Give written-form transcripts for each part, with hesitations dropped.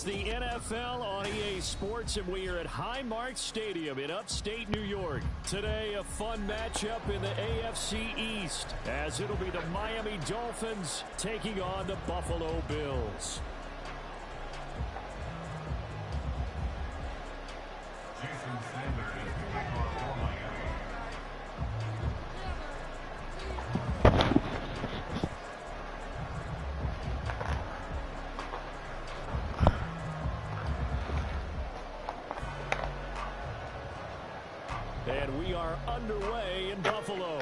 It's the NFL on EA Sports, and we are at Highmark Stadium in upstate New York. Today, a fun matchup in the AFC East, as it'll be the Miami Dolphins taking on the Buffalo Bills. And we are underway in Buffalo.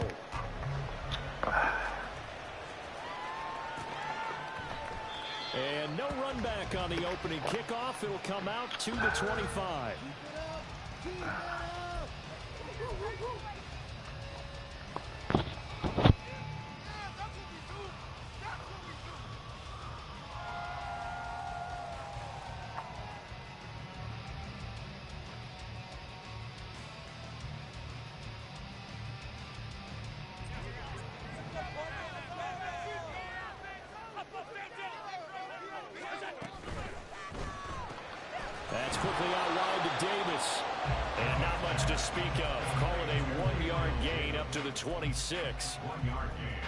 And no run back on the opening kickoff. It'll come out to the 25. That's quickly out wide to Davis. And not much to speak of. Call it a 1-yard gain up to the 26.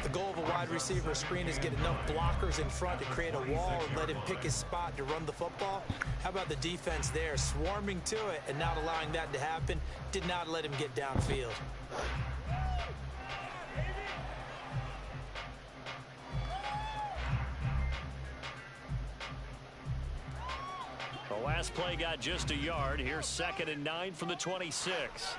The goal of a wide receiver screen is get enough blockers in front to create a wall and let him pick his spot to run the football. How about the defense there, swarming to it and not allowing that to happen? Did not let him get downfield. The last play got just a yard. Here's 2nd and 9 from the 26.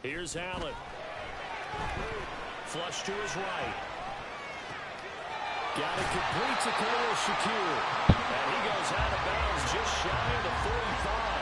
Here's Allen. Flush to his right. Got it complete to Khalil Shakir. And he goes out of bounds just shy of the 45.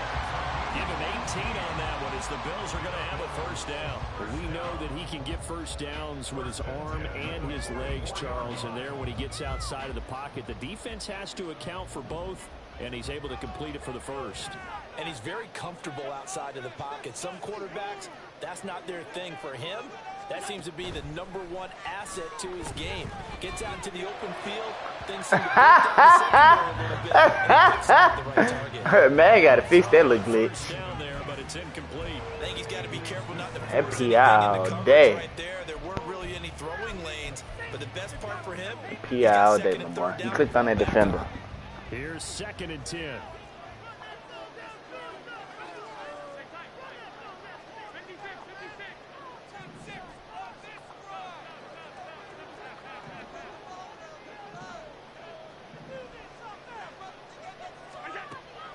Give him 18 on that one as the Bills are going to have a first down. We know that he can get first downs with his arm and his legs, Charles. And there when he gets outside of the pocket, the defense has to account for both, and he's able to complete it for the first. And he's very comfortable outside of the pocket. Some quarterbacks, that's not their thing. For him, that seems to be the #1 asset to his game. Gets out into the open field, things seem to break down the secondary a little bit, and gets out the right target. Man, got to fix that little glitch. Down there, but it's incomplete. I think he's got to be careful not to That force PI anything all into coverage day. right there. There weren't really any throwing lanes, but the best part for him, PI all day, my boy. He clicked on that defender. Here's 2nd and 10.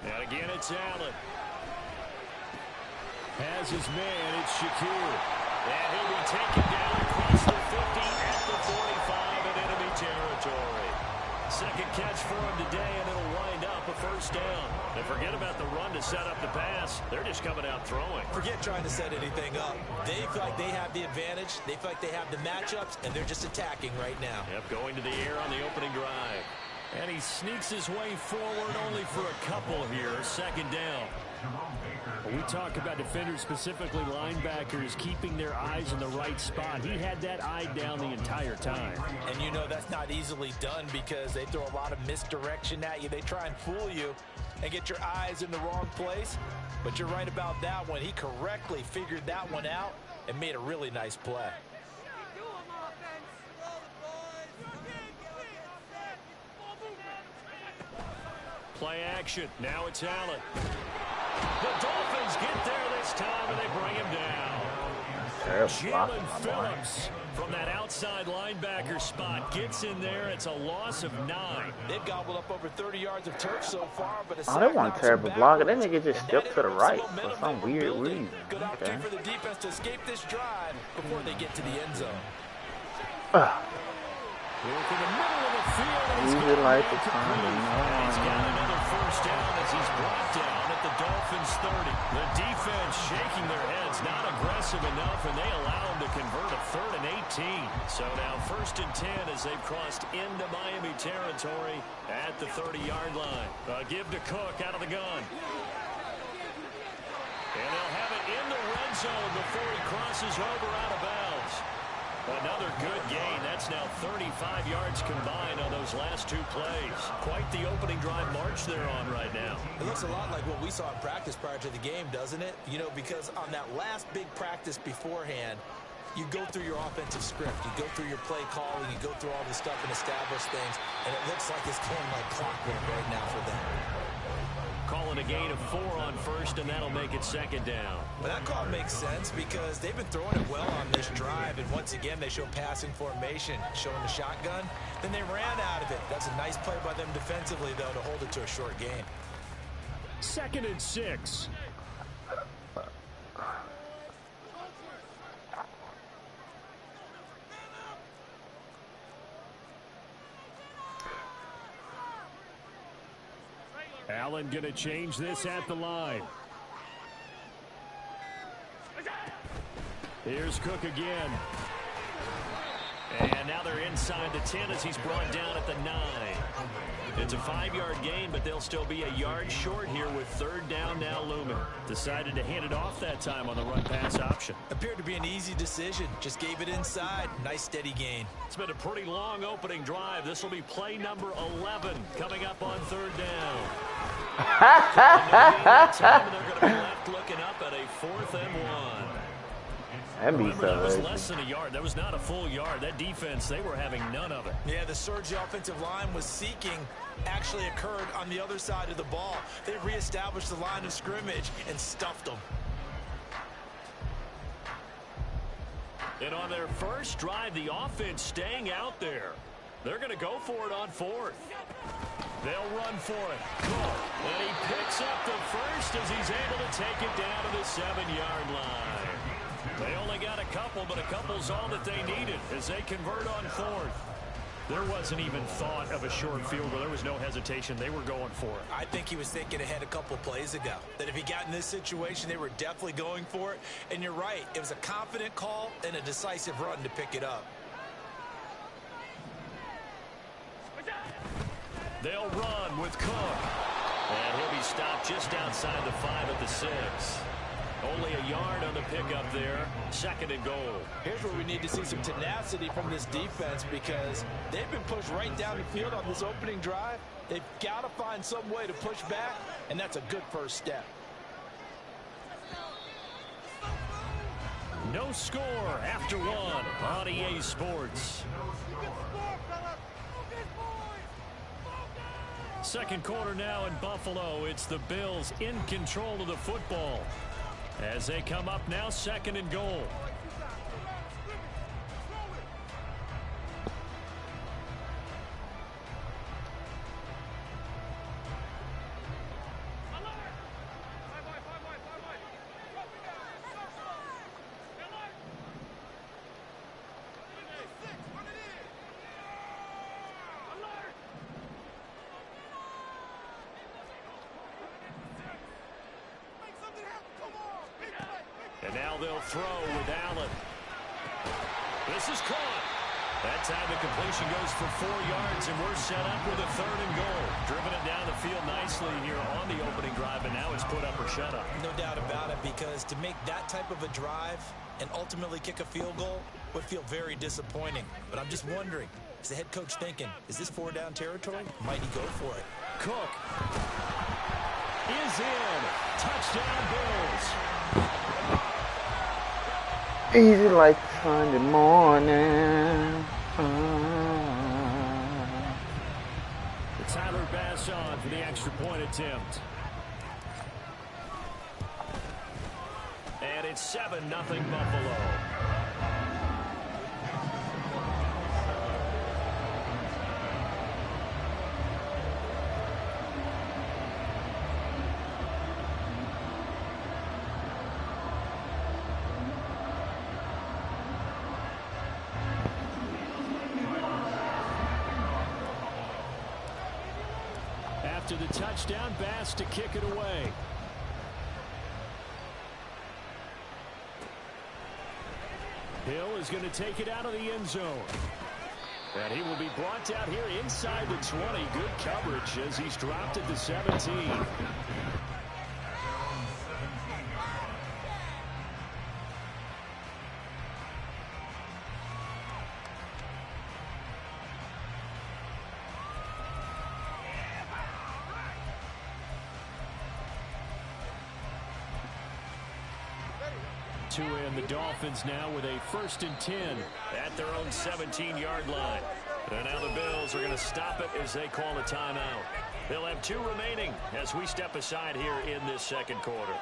And again, it's Allen. Has his man, it's Shakir. And he'll be taken down across the 50 at the 45 in enemy territory. Second catch for him today, and it'll wind up a first down. And forget about the run to set up the pass. They're just coming out throwing. forget trying to set anything up. They feel like they have the advantage. They feel like they have the matchups, and they're just attacking right now. Yep, going to the air on the opening drive. And he sneaks his way forward only for a couple here. 2nd down. When we talk about defenders, specifically linebackers, keeping their eyes in the right spot. He had that eye down the entire time. And you know that's not easily done because they throw a lot of misdirection at you. They try and fool you and get your eyes in the wrong place. But you're right about that one. He correctly figured that one out and made a really nice play. Play action. Now it's Allen. The Dolphins get there this time, and they bring him down. Jalen Phillips from that outside linebacker spot gets in there. It's a loss of 9. They've gobbled up over 30 yards of turf so far, but oh, they want terrible blocker. That nigga just stepped to the right for some weird reason. Good opportunity for the defense to escape this drive before they get to the end zone. Into the middle of the field. He's like the time. He's got another first down as he's brought down at the Dolphins 30. The defense shaking their heads, not aggressive enough, and they allow him to convert a 3rd and 18. So now 1st and 10 as they've crossed into Miami territory at the 30-yard line. Give to Cook out of the gun. And they'll have it in the red zone before he crosses over out of bounds. Another good gain. That's now 35 yards combined on those last two plays. Quite the opening drive march they're on right now. It looks a lot like what we saw in practice prior to the game, doesn't it? You know, because on that last big practice beforehand, you go through your offensive script. You go through your play calling. You go through all this stuff and establish things. And it looks like it's going like clockwork right now for them. Calling a gain of 4 on first, and that'll make it second down. Well, that call makes sense because they've been throwing it well on this drive. And once again, they show passing formation, showing the shotgun. Then they ran out of it. That's a nice play by them defensively, though, to hold it to a short gain. 2nd and 6. Allen going to change this at the line. Here's Cook again. And now they're inside the 10 as he's brought down at the 9. It's a 5-yard gain, but they'll still be a yard short here with 3rd down now looming. Decided to hand it off that time on the run-pass option. Appeared to be an easy decision. Just gave it inside. Nice steady gain. It's been a pretty long opening drive. This will be play number 11 coming up on 3rd down. They're going to be left looking up at a 4th and 1. Remember, that was less than a yard. That was not a full yard. That defense, they were having none of it. Yeah, the surge the offensive line was seeking actually occurred on the other side of the ball. They reestablished the line of scrimmage and stuffed them. And on their first drive, the offense staying out there. They're going to go for it on 4th. They'll run for it. Cool. And he picks up the first as he's able to take it down to the 7-yard line. They only got a couple, but a couple's all that they needed as they convert on 4th. There wasn't even thought of a short field goal. There was no hesitation. They were going for it. I think he was thinking ahead a couple plays ago, that if he got in this situation, they were definitely going for it. And you're right. It was a confident call and a decisive run to pick it up. They'll run with Cook. And he'll be stopped just outside the 5 at the 6. Only a yard on the pickup there. 2nd and goal. Here's where we need to see some tenacity from this defense because they've been pushed right down the field on this opening drive. They've got to find some way to push back, and that's a good first step. No score after 1 on EA Sports. Second quarter now in Buffalo. It's the Bills in control of the football as they come up now 2nd and goal. And now they'll throw with Allen. This is caught. That time the completion goes for 4 yards, and we're set up with a 3rd and goal. Driven it down the field nicely here on the opening drive, and now it's put up or shut up. No doubt about it, because to make that type of a drive and ultimately kick a field goal would feel very disappointing. But I'm just wondering, is the head coach thinking, is this 4-down territory? Might he go for it? Cook is in. Touchdown, Bills. Easy like Sunday morning. Tyler Bass on for the extra point attempt. And it's 7-0 Buffalo. After the touchdown, Bass to kick it away. Hill is going to take it out of the end zone. And he will be brought down here inside the 20. Good coverage as he's dropped at the 17. And the Dolphins now with a 1st and 10 at their own 17-yard line. And now the Bills are going to stop it as they call a timeout. They'll have 2 remaining as we step aside here in this second quarter.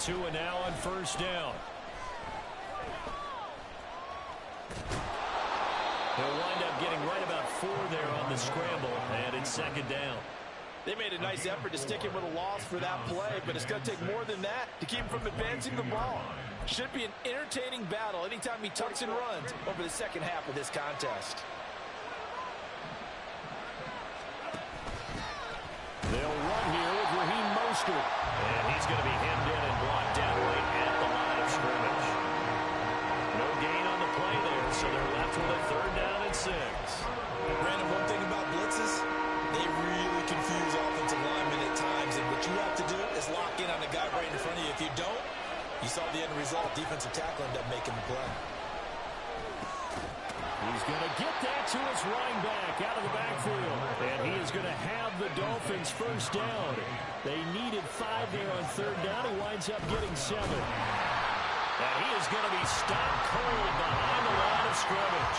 Tua now on 1st down. He'll wind up getting right about 4 there on the scramble, and it's 2nd down. They made a nice effort to stick him with a loss for that play, but it's going to take more than that to keep him from advancing the ball. Should be an entertaining battle anytime he tucks and runs over the second half of this contest. They'll run here with Raheem Mostert. And he's going to be hemmed in and blocked down right at the line of scrimmage. No gain on the play there, so they're left with a 3rd down and 6. Brandon, one thing about blitzes, they really confuse offensive linemen at times, and what you have to do is lock in on the guy right in front of you. If you don't, you saw the end result. Defensive tackle ended up making the play. He's going to get that to his running back out of the backfield. And he is going to have the Dolphins 1st down. They needed 5 there on 3rd down. He winds up getting 7. And he is going to be stopped cold behind the line of scrimmage.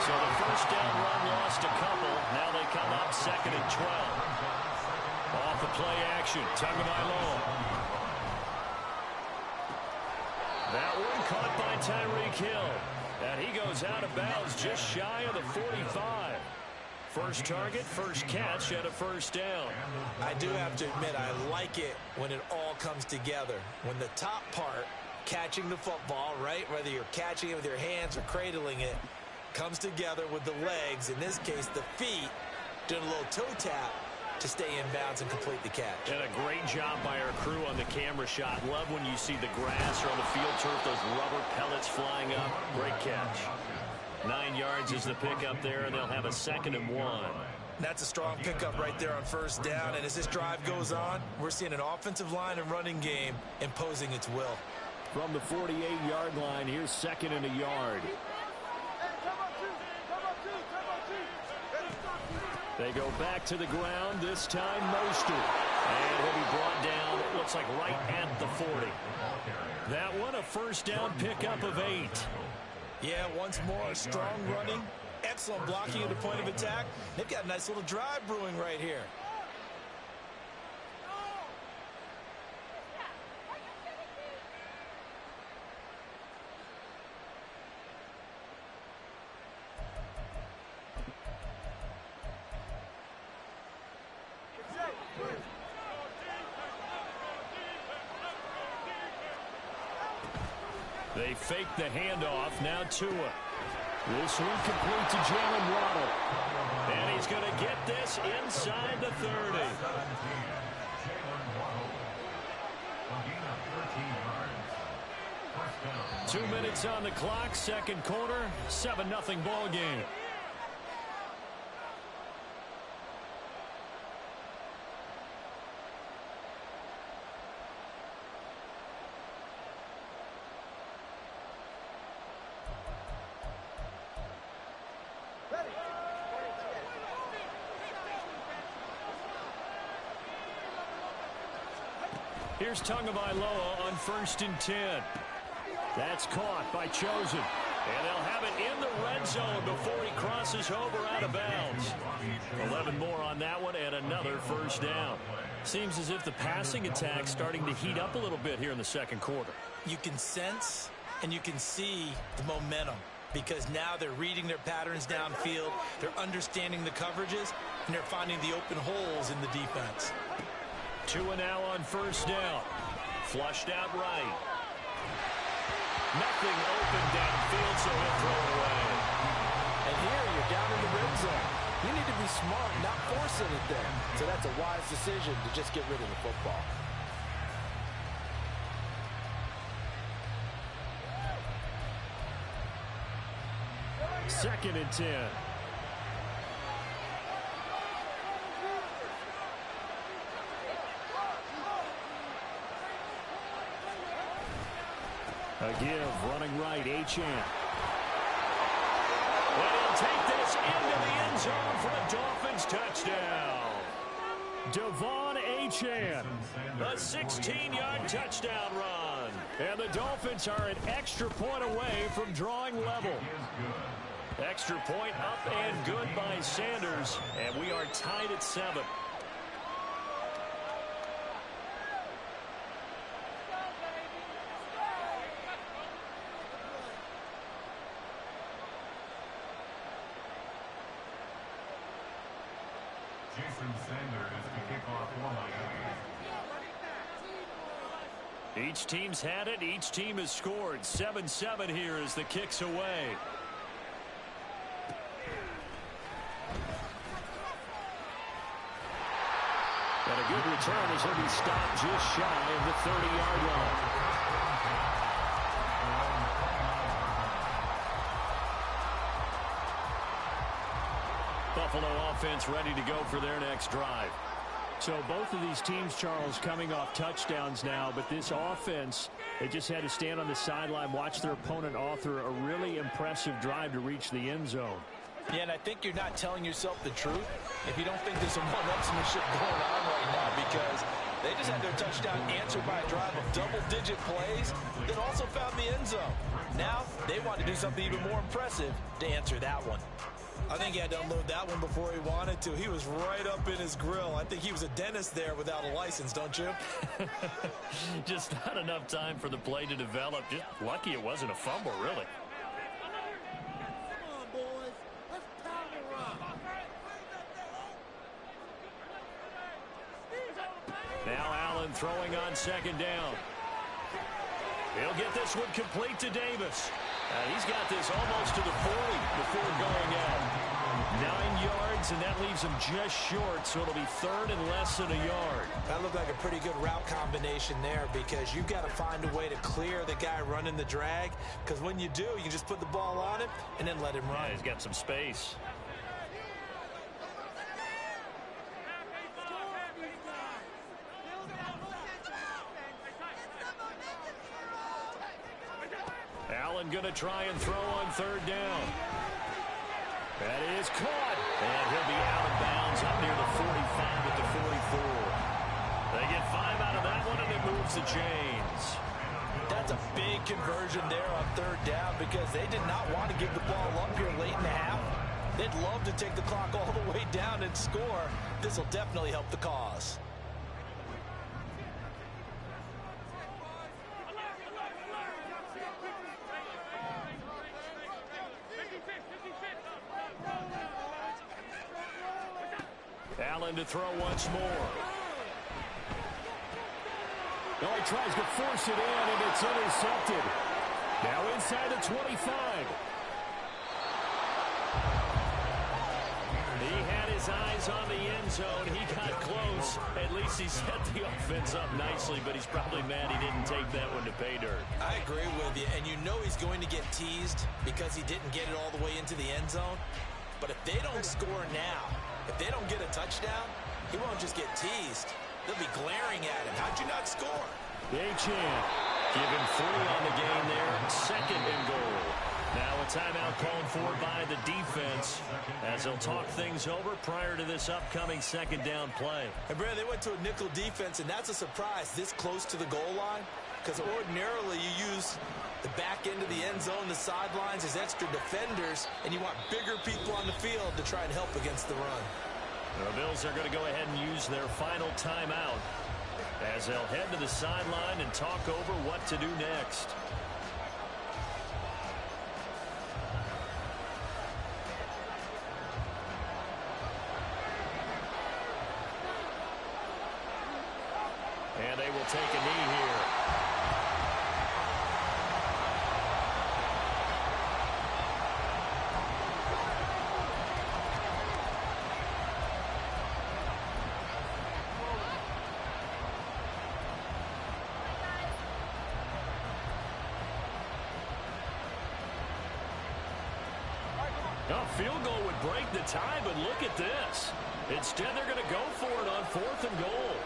So the 1st down run lost a couple. Now they come up 2nd and 12. Off the play action. Tagovailoa. That one caught by Tyreek Hill. And he goes out of bounds just shy of the 45. First target, first catch at a 1st down. I do have to admit, I like it when it all comes together. When the top part, catching the football, right, whether you're catching it with your hands or cradling it, comes together with the legs, in this case the feet, doing a little toe tap to stay in bounds and complete the catch. And a great job by our crew on the camera shot. Love when you see the grass or on the field turf, those rubber pellets flying up. Great catch. 9 yards is the pickup there, and they'll have a 2nd and 1. That's a strong pickup right there on 1st down, and as this drive goes on, we're seeing an offensive line and running game imposing its will. From the 48-yard line, here's 2nd and a yard. They go back to the ground, this time Mostert. And he'll be brought down, it looks like right at the 40. That one, a 1st down pickup of 8. Yeah, once more, strong running, excellent blocking at the point of attack. They've got a nice little drive brewing right here. They fake the handoff. Now Tua. This one complete to Jalen Waddle. And he's going to get this inside the 30. 2 minutes on the clock, 2nd quarter, 7-0 ball game. Here's Tagovailoa on 1st and 10. That's caught by Chosen. And they'll have it in the red zone before he crosses over out of bounds. 11 more on that one and another 1st down. Seems as if the passing attack's starting to heat up a little bit here in the 2nd quarter. You can sense and you can see the momentum because now they're reading their patterns downfield, they're understanding the coverages, and they're finding the open holes in the defense. Tua now on 1st down. Flushed out right. Nothing open downfield, so he'll throw it away. And here you're down in the red zone. You need to be smart, not force anything. So that's a wise decision to just get rid of the football. Second and 10. A give, running right, Achane. And he'll take this into the end zone for a Dolphins touchdown. Devon Achane, a 16-yard touchdown run. And the Dolphins are an extra point away from drawing level. Extra point up and good by Sanders. And we are tied at 7. Each team's had it. Each team has scored. 7-7 here as the kick's away. And a good return as he'll be stopped just shy of the 30-yard line. Buffalo offense ready to go for their next drive. So both of these teams, Charles, coming off touchdowns now, but this offense, they just had to stand on the sideline, watch their opponent author a really impressive drive to reach the end zone. Yeah, and I think you're not telling yourself the truth if you don't think there's some one-upsmanship going on right now, because they just had their touchdown answered by a drive of double-digit plays that also found the end zone. Now they want to do something even more impressive to answer that one. I think he had to unload that one before he wanted to. He was right up in his grill. I think he was a dentist there without a license, don't you? Just not enough time for the play to develop. Just lucky it wasn't a fumble, really. Come on, boys. Let's pound around. Now Allen throwing on second down. He'll get this one complete to Davis. He's got this almost to the 40 before going out. 9 yards, and that leaves him just short, so it'll be third and less than a yard. That looked like a pretty good route combination there, because you've got to find a way to clear the guy running the drag, because when you do, you just put the ball on him and then let him run. Yeah, he's got some space. Allen going to try and throw on third down. That is caught. And he'll be out of bounds up near the 45 at the 44. They get 5 out of that one, and it moves the chains. That's a big conversion there on third down, because they did not want to give the ball up here late in the half. They'd love to take the clock all the way down and score. This will definitely help the cause. Allen to throw once more. Oh, he tries to force it in, and it's intercepted. Now inside the 25. He had his eyes on the end zone. He got close. At least he set the offense up nicely, but he's probably mad he didn't take that one to pay dirt. I agree with you, and you know he's going to get teased because he didn't get it all the way into the end zone. But if they don't score now, if they don't get a touchdown, he won't just get teased. They'll be glaring at him. How'd you not score? Achane given 3 on the game there. Second and goal. Now a timeout called for by the defense as they'll talk things over prior to this upcoming second down play. And Brad, they went to a nickel defense, and that's a surprise this close to the goal line, because ordinarily you use the back end of the end zone, the sidelines as extra defenders, and you want bigger people on the field to try and help against the run. The Bills are going to go ahead and use their final timeout as they'll head to the sideline and talk over what to do next. And they will take a knee here. A field goal would break the tie, but look at this. Instead, they're going to go for it on 4th and goal.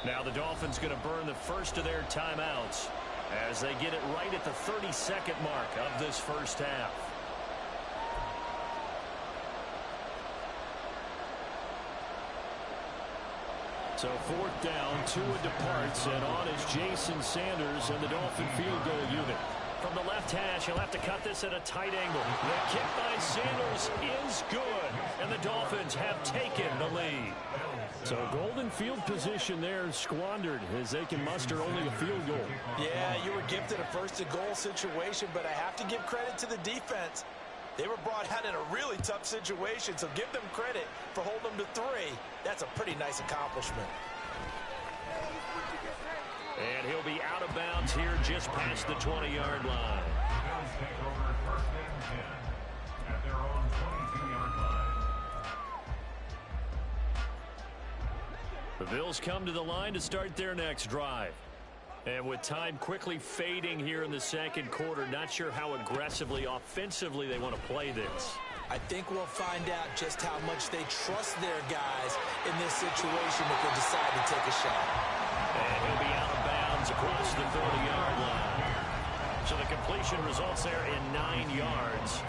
Now the Dolphins going to burn the first of their timeouts as they get it right at the 30-second mark of this first half. So fourth down, Tua departs, and on is Jason Sanders and the Dolphin field goal unit. From the left hash, he'll have to cut this at a tight angle. The kick by Sanders is good, and the Dolphins have taken the lead. So golden field position there squandered as they can muster only a field goal. Yeah, you were gifted a first-and-goal situation, but I have to give credit to the defense. They were brought out in a really tough situation, so give them credit for holding them to 3. That's a pretty nice accomplishment. And he'll be out of bounds here just past the 20-yard line. Bills take over first and 10 at their own 22-yard line. The Bills come to the line to start their next drive. And with time quickly fading here in the second quarter, not sure how aggressively, offensively they want to play this. I think we'll find out just how much they trust their guys in this situation if they decide to take a shot. And he'll be out of bounds across the 30-yard line. So the completion results there in 9 yards.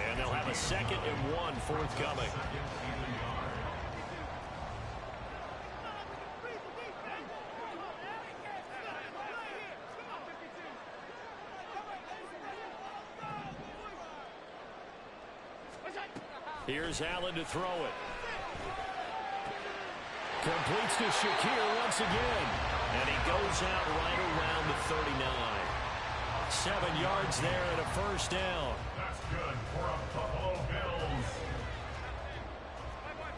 And they'll have a 2nd and 1 forthcoming. Here's Allen to throw it. Completes to Shakir once again. And he goes out right around the 39. 7 yards there and a first down. That's good for a Buffalo Bills.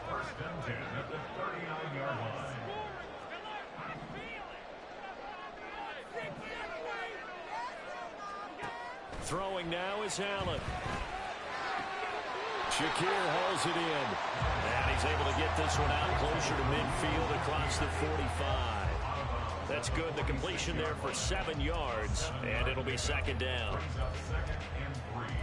First and 10 at the 39-yard line. Throwing now is Allen. Shakir hauls it in. And he's able to get this one out closer to midfield across the 45. That's good. The completion there for 7 yards. And it'll be 2nd down. Second and 3.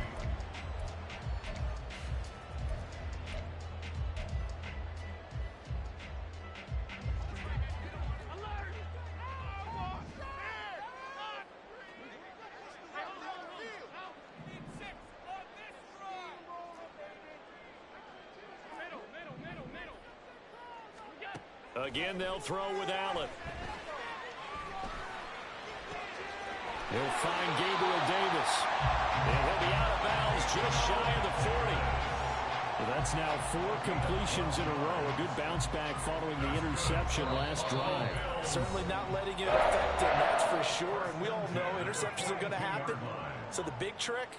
Again, they'll throw with Allen. He'll find Gabriel Davis. And he'll be out of bounds just shy of the 40. Well, that's now 4 completions in a row. A good bounce back following the interception last drive. Certainly not letting it affect him, that's for sure. And we all know interceptions are going to happen. So the big trick,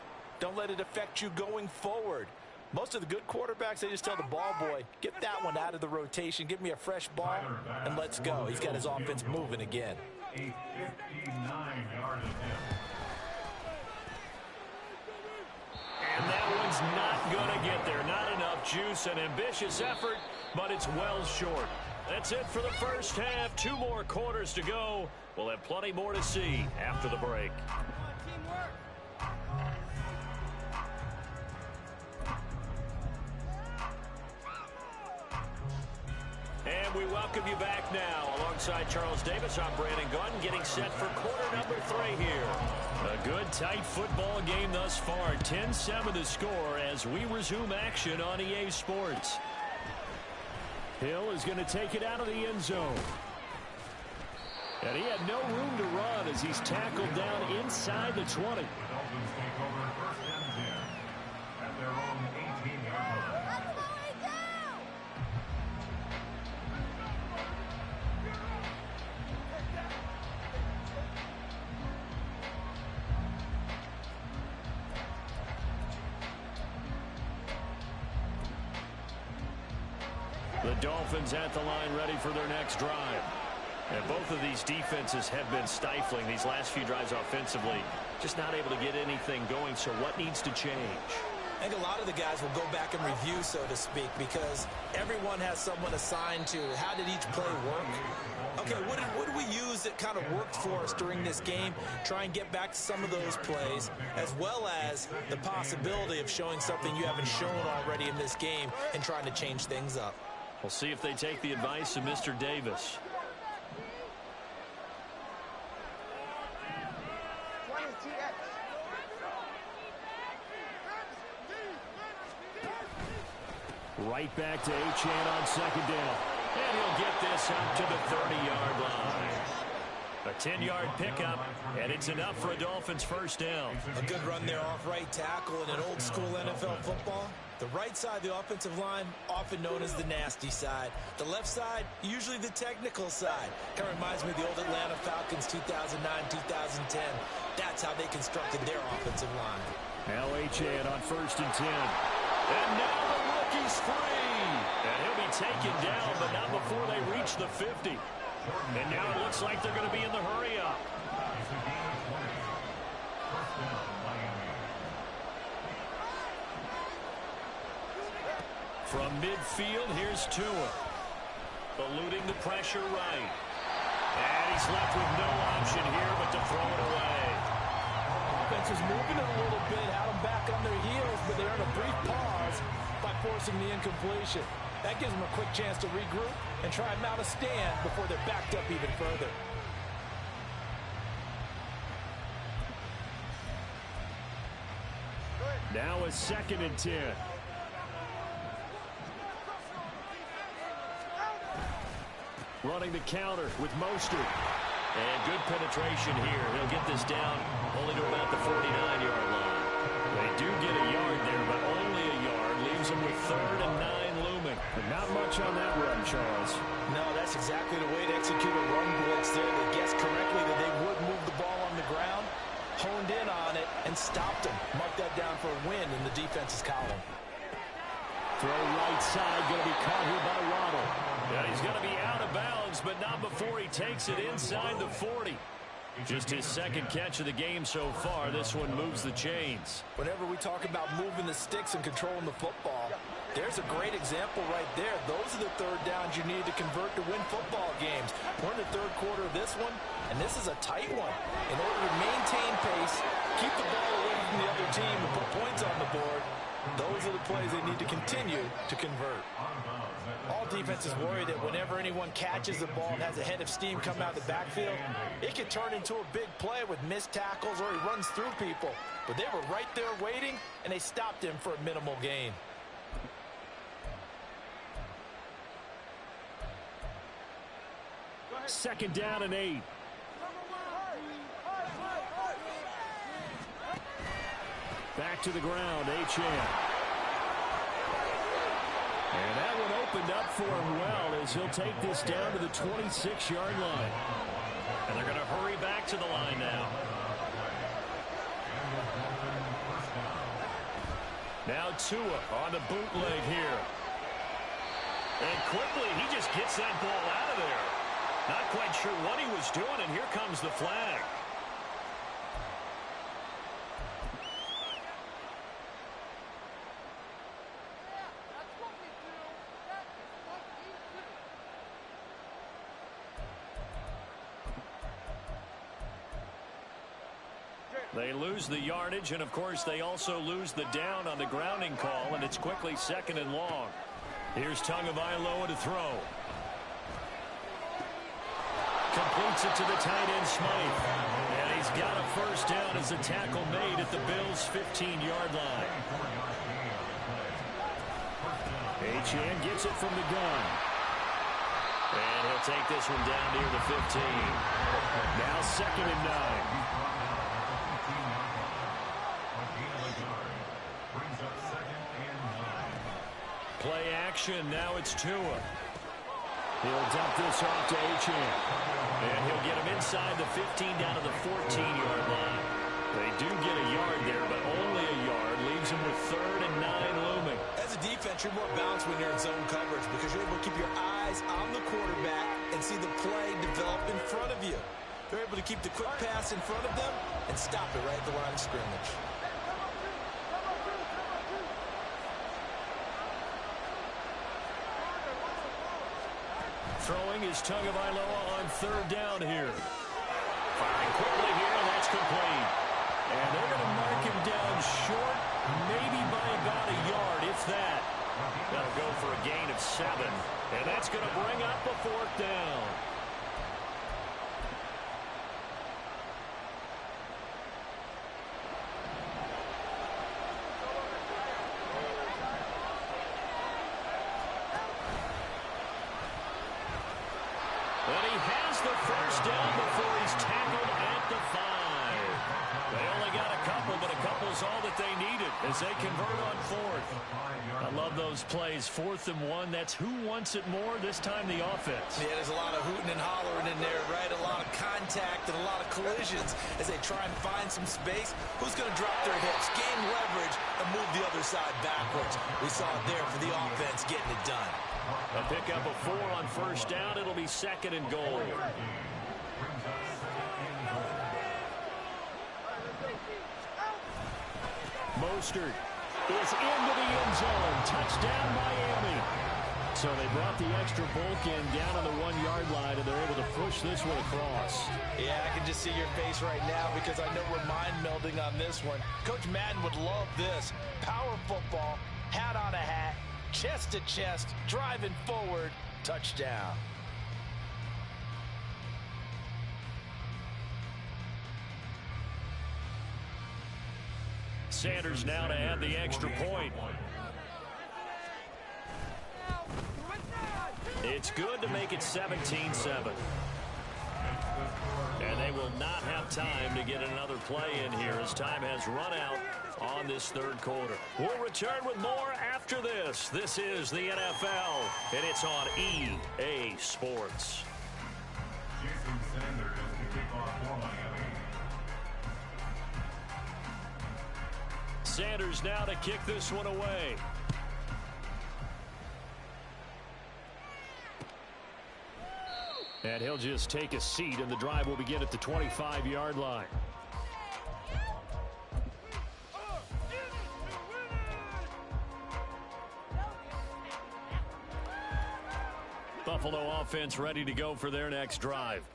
don't let it affect you going forward. Most of the good quarterbacks, they just tell the ball boy, get that one out of the rotation, give me a fresh ball, and let's go. He's got his offense moving again. A 59-yard attempt. And that one's not going to get there. Not enough juice, an ambitious effort, but it's well short. That's it for the first half. 2 more quarters to go. We'll have plenty more to see after the break. And we welcome you back now. Alongside Charles Davis, I'm Brandon Gunn, getting set for quarter number 3 here. A good, tight football game thus far. 10-7 the score as we resume action on EA Sports. Hill is going to take it out of the end zone. And he had no room to run as he's tackled down inside the 20. The Dolphins take over first and 10 at their own 18-yard line. The Dolphins at the line ready for their next drive. And both of these defenses have been stifling these last few drives offensively. Just not able to get anything going, so what needs to change? I think a lot of the guys will go back and review, so to speak, because everyone has someone assigned to how did each play work. Okay, what did we use that kind of worked for us during this game? Try and get back to some of those plays, as well as the possibility of showing something you haven't shown already in this game and trying to change things up. We'll see if they take the advice of Mr. Davis. Right back to Achane on second down. And he'll get this up to the 30-yard line. A 10-yard pickup, and it's enough for a Dolphins first down. A good run there off right tackle in an old-school NFL football. The right side of the offensive line, often known as the nasty side. The left side, usually the technical side. Kind of reminds me of the old Atlanta Falcons 2009-2010. That's how they constructed their offensive line. Now Achane on 1st and 10. And now the rookie's free. And he'll be taken down, but not before they reach the 50. And now it looks like they're going to be in the hurry-up. From midfield, here's Tua. Eluding the pressure right. And he's left with no option here but to throw it away. Offense is moving it a little bit, had them back on their heels, but they earned a brief pause by forcing the incompletion. That gives them a quick chance to regroup and try and mount a stand before they're backed up even further. Now a 2nd and 10. Running the counter with Mostert. And good penetration here. He'll get this down only to about the 49-yard line. They do get a yard there, but only a yard. Leaves them with 3rd and 9 looming. But not much on that run, Charles. No, that's exactly the way to execute a run blitz there. They guessed correctly that they would move the ball on the ground, honed in on it, and stopped them. Mark that down for a win in the defense's column. Throw right side, going to be caught here by Waddle. Yeah, he's going to be out of bounds, but not before he takes it inside the 40. Just his 2nd catch of the game so far. This one moves the chains. Whenever we talk about moving the sticks and controlling the football, there's a great example right there. Those are the 3rd downs you need to convert to win football games. We're in the 3rd quarter of this one, and this is a tight one. In order to maintain pace, keep the ball away from the other team, and put points on the board, those are the plays they need to continue to convert. All defenses worry that whenever anyone catches the ball and has a head of steam come out of the backfield, it can turn into a big play with missed tackles or he runs through people. But they were right there waiting, and they stopped him for a minimal gain. Second down and 8. Back to the ground, Achane. And that one opened up for him well as he'll take this down to the 26-yard line. And they're going to hurry back to the line now. Now Tua on the bootleg here. And quickly, he just gets that ball out of there. Not quite sure what he was doing, and here comes the flag. They lose the yardage, and of course they also lose the down on the grounding call, and it's quickly 2nd and long. Here's Tagovailoa to throw. Completes it to the tight end Smythe. And he's got a first down as a tackle made at the Bills' 15-yard line. Achane gets it from the gun. And he'll take this one down near the 15. Now 2nd and 9. Play action, now it's Tua. He'll dump this off to Achane. And he'll get him inside the 15 down to the 14-yard line. They do get a yard there, but only a yard. Leaves him with 3rd and 9 looming. As a defense, you're more balanced when you're in zone coverage because you're able to keep your eyes on the quarterback and see the play develop in front of you. They're able to keep the quick pass in front of them and stop it right at the line of scrimmage. Throwing is Tagovailoa on 3rd down here. Firing quickly here, and that's complete. And they're going to mark him down short, maybe by about a yard, if that. That'll go for a gain of 7. And that's going to bring up a 4th down. And he has the first down before he's tackled at the 5. They only got a couple, but a couple's all that they needed as they convert on 4th. I love those plays. 4th and 1. That's who wants it more, this time the offense. Yeah, there's a lot of hooting and hollering in there, right? A lot of contact and a lot of collisions as they try and find some space. Who's going to drop their hips, gain leverage, and move the other side backwards? We saw it there for the offense getting it done. A pickup of 4 on first down. It'll be 2nd and goal. Mostert is into the end zone. Touchdown, Miami. So they brought the extra bulk in down on the 1-yard line, and they're able to push this one across. Yeah, I can just see your face right now because I know we're mind melding on this one. Coach Madden would love this. Power football, hat on a hat, chest to chest, driving forward, touchdown. Sanders now to add the extra point. It's good to make it 17-7. And they will not have time to get another play in here as time has run out on this 3rd quarter. We'll return with more after this. This is the NFL, and it's on EA Sports. Jason Sanders to kick off for Miami. Sanders now to kick this one away. And he'll just take a seat, and the drive will begin at the 25-yard line. Buffalo offense ready to go for their next drive.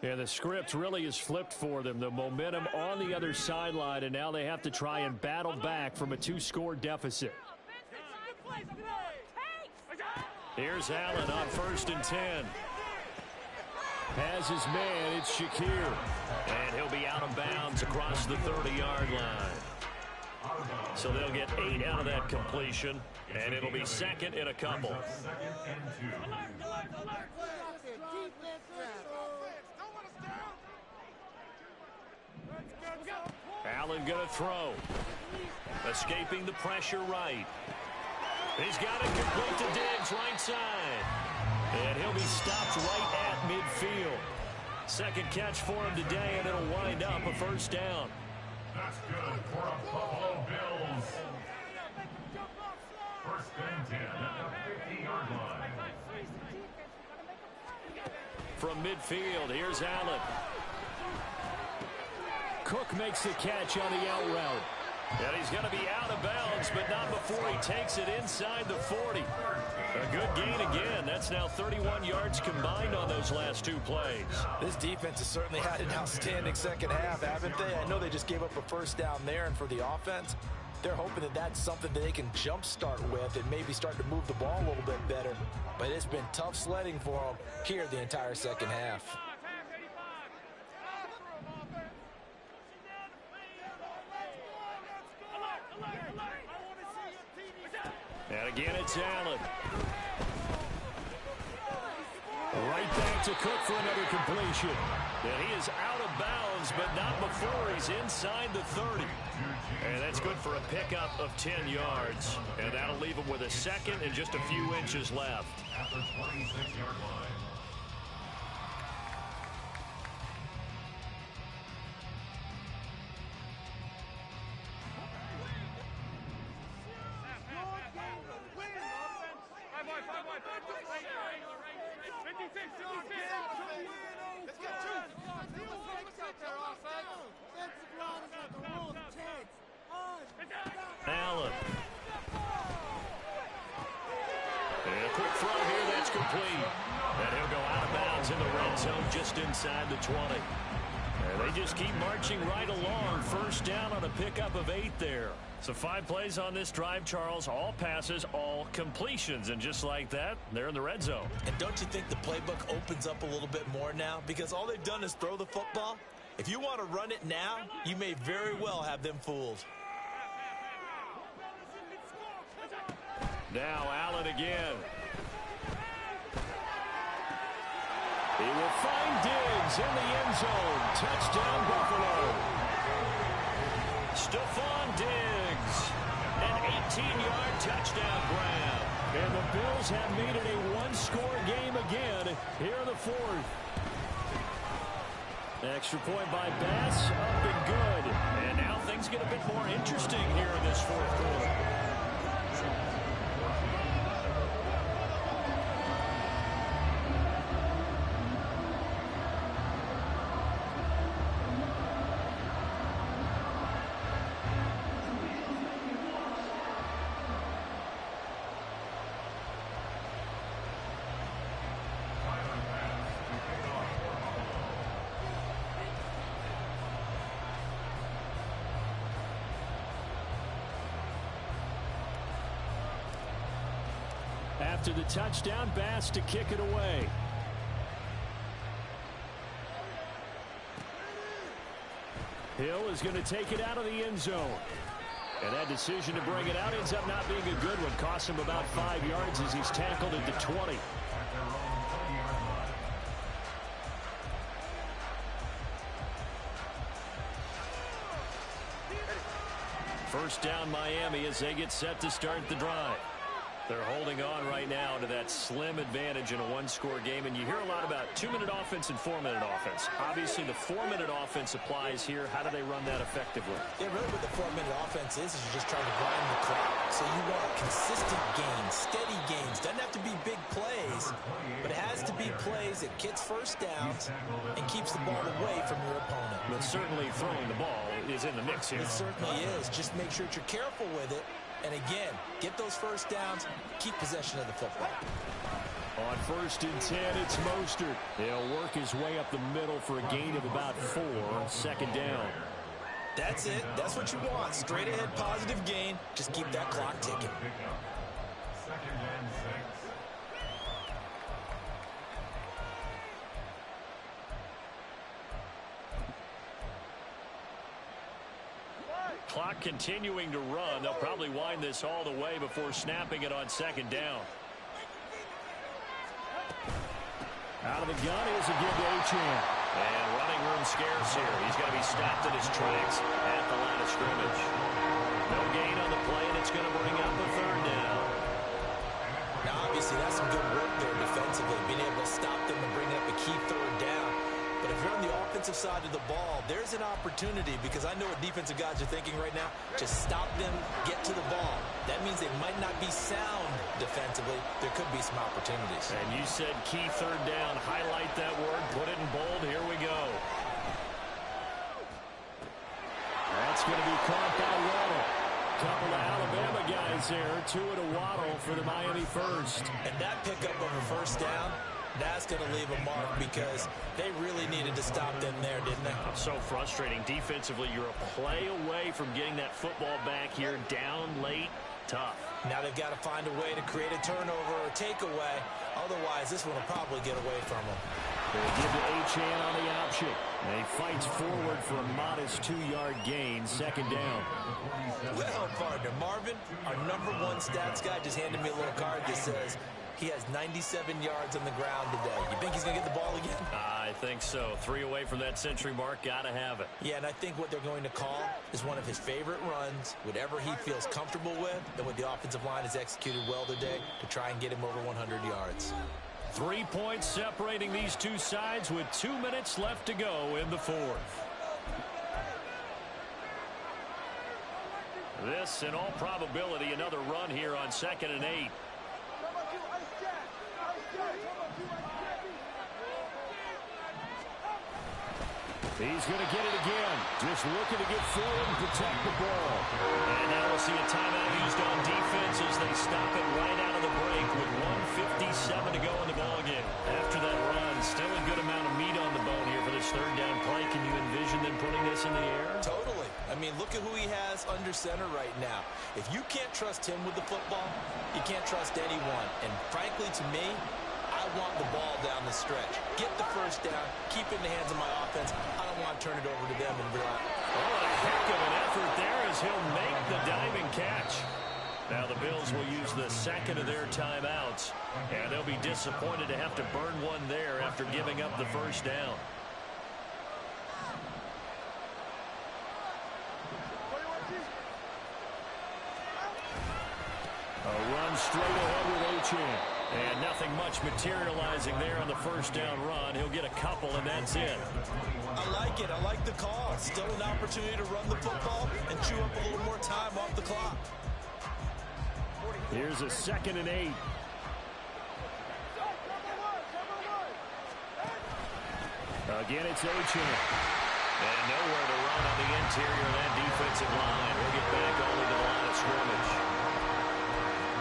And the script really is flipped for them. The momentum on the other sideline, and now they have to try and battle back from a 2-score deficit. Here's Allen on 1st and 10. Has his man, it's Shakir. And he'll be out of bounds across the 30-yard line. So they'll get 8 out of that completion, and it'll be 2nd and a couple. Allen going to throw. Escaping the pressure right. He's got it complete to Diggs, right side. And he'll be stopped right at midfield. 2nd catch for him today, and it'll wind up a 1st down. That's good for the Buffalo Bills. 1st and 10 at the 50-yard line. From midfield, here's Allen. Cook makes the catch on the out route. And he's going to be out of bounds, but not before he takes it inside the 40. A good gain again. That's now 31 yards combined on those last 2 plays. This defense has certainly had an outstanding 2nd half, haven't they? I know they just gave up a 1st down there, and for the offense, they're hoping that that's something that they can jumpstart with and maybe start to move the ball a little bit better. But it's been tough sledding for them here the entire 2nd half. And again, it's Allen. Right back to Cook for another completion. And he is out of bounds, but not before he's inside the 30. And that's good for a pickup of 10 yards. And that'll leave him with a 2nd and just a few inches left. At the 26-yard line. Allen. And a quick throw here, that's complete. And he'll go out of bounds in the red zone just inside the 20. And they just keep marching right along. 1st down on a pickup of 8 there. So 5 plays on this drive, Charles. All passes, all completions. And just like that, they're in the red zone. And don't you think the playbook opens up a little bit more now? Because all they've done is throw the football. If you want to run it now, you may very well have them fooled. Now Allen again. He is in the end zone. Touchdown, Buffalo. Stephon Diggs. An 18-yard touchdown grab. And the Bills have made it a one-score game again here in the fourth. Extra point by Bass, up and good. And now things get a bit more interesting here in this fourth quarter. After the touchdown, Bass to kick it away. Hill is going to take it out of the end zone. And that decision to bring it out ends up not being a good one. Costs him about 5 yards as he's tackled at the 20. First down Miami as they get set to start the drive. They're holding on right now to that slim advantage in a one-score game, and you hear a lot about 2-minute offense and 4-minute offense. Obviously, the 4-minute offense applies here. How do they run that effectively? Yeah, really what the 4-minute offense is you're just trying to grind the clock. So you want consistent gains, steady gains. Doesn't have to be big plays, but it has to be plays that gets first downs and keeps the ball away from your opponent. But certainly throwing the ball is in the mix here. It certainly is. Just make sure that you're careful with it. And again, get those first downs, keep possession of the football. On 1st and 10, it's Mostert. He'll work his way up the middle for a gain of about 4. 2nd down. That's it. That's what you want. Straight ahead, positive gain. Just keep that clock ticking. 2nd and 6. Clock continuing to run. They'll probably wind this all the way before snapping it on 2nd down. Out of the gun is a give to Achane. And running room scarce here. He's going to be stopped in his tracks at the line of scrimmage. No gain on the play, and it's going to bring up a 3rd down. Now, obviously, that's some good work there defensively, being able to stop them and bring up a key 3rd down. But if you're on the offensive side of the ball, there's an opportunity, because I know what defensive guys are thinking right now. Just stop them, get to the ball. That means they might not be sound defensively. There could be some opportunities. And you said key 3rd down. Highlight that word. Put it in bold. Here we go. That's going to be caught by Waddle. Couple of Alabama guys there. 2 to Waddle for the Miami first. And that pickup of a 1st down, that's going to leave a mark, because they really needed to stop them there, didn't they? So frustrating. Defensively, you're a play away from getting that football back here. Down late, tough. Now they've got to find a way to create a turnover or takeaway. Otherwise, this one will probably get away from them. They give to Achane on the option. And he fights forward for a modest 2-yard gain. 2nd down. Well, partner, Marvin, our #1 stats guy, just handed me a little card that says he has 97 yards on the ground today. You think he's going to get the ball again? I think so. 3 away from that century mark. Got to have it. Yeah, and I think what they're going to call is one of his favorite runs, whatever he feels comfortable with, and what the offensive line has executed well today to try and get him over 100 yards. 3 points separating these two sides with 2 minutes left to go in the fourth. This, in all probability, another run here on 2nd and 8. He's going to get it again. Just looking to get forward and protect the ball. And now we'll see a timeout used on defense as they stop it right out of the break with 1:57 to go in the ballgame. After that run, still a good amount of meat on the bone here for this 3rd down play. Can you envision them putting this in the air? Totally. I mean, look at who he has under center right now. If you can't trust him with the football, you can't trust anyone. And frankly, to me, I want the ball down the stretch. Get the 1st down. Keep it in the hands of my offense. I don't want to turn it over to them and rely. Oh, a heck of an effort there as he'll make the diving catch. Now the Bills will use the 2nd of their timeouts, and they'll be disappointed to have to burn one there after giving up the 1st down. A run straight ahead with Achane. And nothing much materializing there on the first down run. He'll get a couple, and that's it. I like it. I like the call. Still an opportunity to run the football and chew up a little more time off the clock. Here's a 2nd and 8. Again, it's Achane. And nowhere to run on the interior of that defensive line. He'll get back only to the line of scrimmage.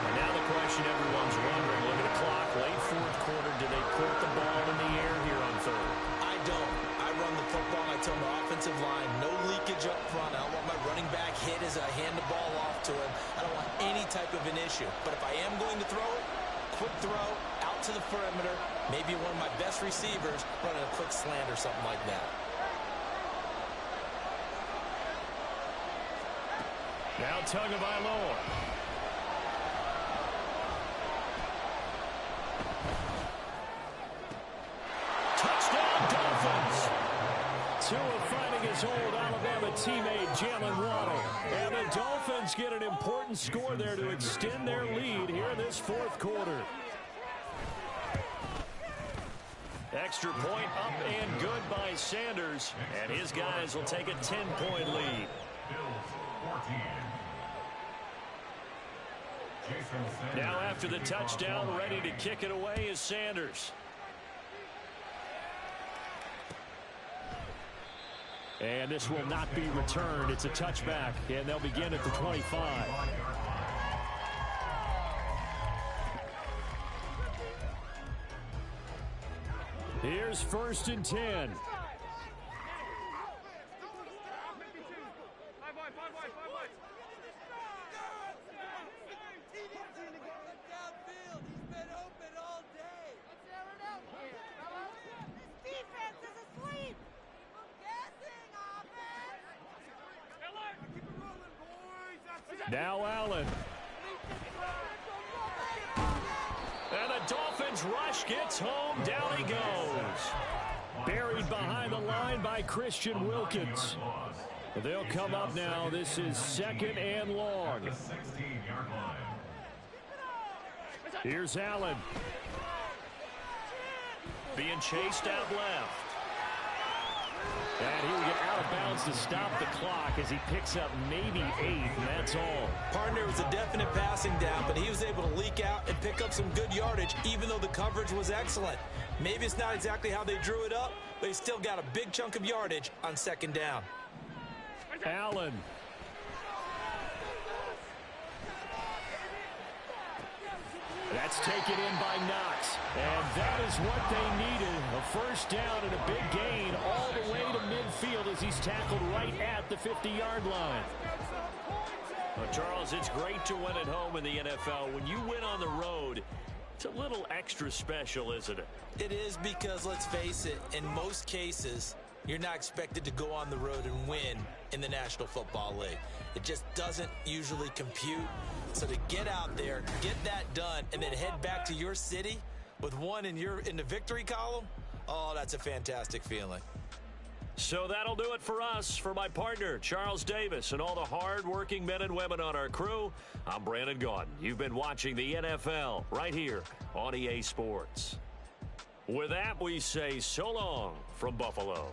And now the question everyone's wondering, look at the clock, late 4th quarter, do they put the ball in the air here on 3rd? I don't. I run the football. I tell my offensive line, no leakage up front. I don't want my running back hit as I hand the ball off to him. I don't want any type of an issue. But if I am going to throw it, quick throw, out to the perimeter, maybe one of my best receivers running a quick slant or something like that. Now Tagovailoa. Touchdown, Dolphins. Tua finding his old Alabama teammate, Jalen Waddle. And the Dolphins get an important score there to extend their lead here in this 4th quarter. Extra point up and good by Sanders. And his guys will take a 10-point lead. Now after the touchdown, ready to kick it away is Sanders. And this will not be returned. It's a touchback, and they'll begin at the 25. Here's 1st and 10. Now Allen. And the Dolphins rush gets home. Down he goes. Buried behind the line by Christian Wilkins. They'll come up now. This is 2nd and long. Here's Allen. Being chased out left. And he will get out of bounds to stop the clock as he picks up maybe 8, and that's all. Partner was a definite passing down, but he was able to leak out and pick up some good yardage, even though the coverage was excellent. Maybe it's not exactly how they drew it up, but he still got a big chunk of yardage on 2nd down. Allen. That's taken in by Knox. And that is what they needed. A first down and a big gain all the way to midfield as he's tackled right at the 50-yard line. Well, Charles, it's great to win at home in the NFL. When you win on the road, it's a little extra special, isn't it? It is because, let's face it, in most cases, you're not expected to go on the road and win in the National Football League. It just doesn't usually compute. So to get out there, get that done, and then head back to your city with one in the victory column, oh, that's a fantastic feeling. So that'll do it for us. For my partner, Charles Davis, and all the hard-working men and women on our crew, I'm Brandon Gaudin. You've been watching the NFL right here on EA Sports. With that, we say so long from Buffalo.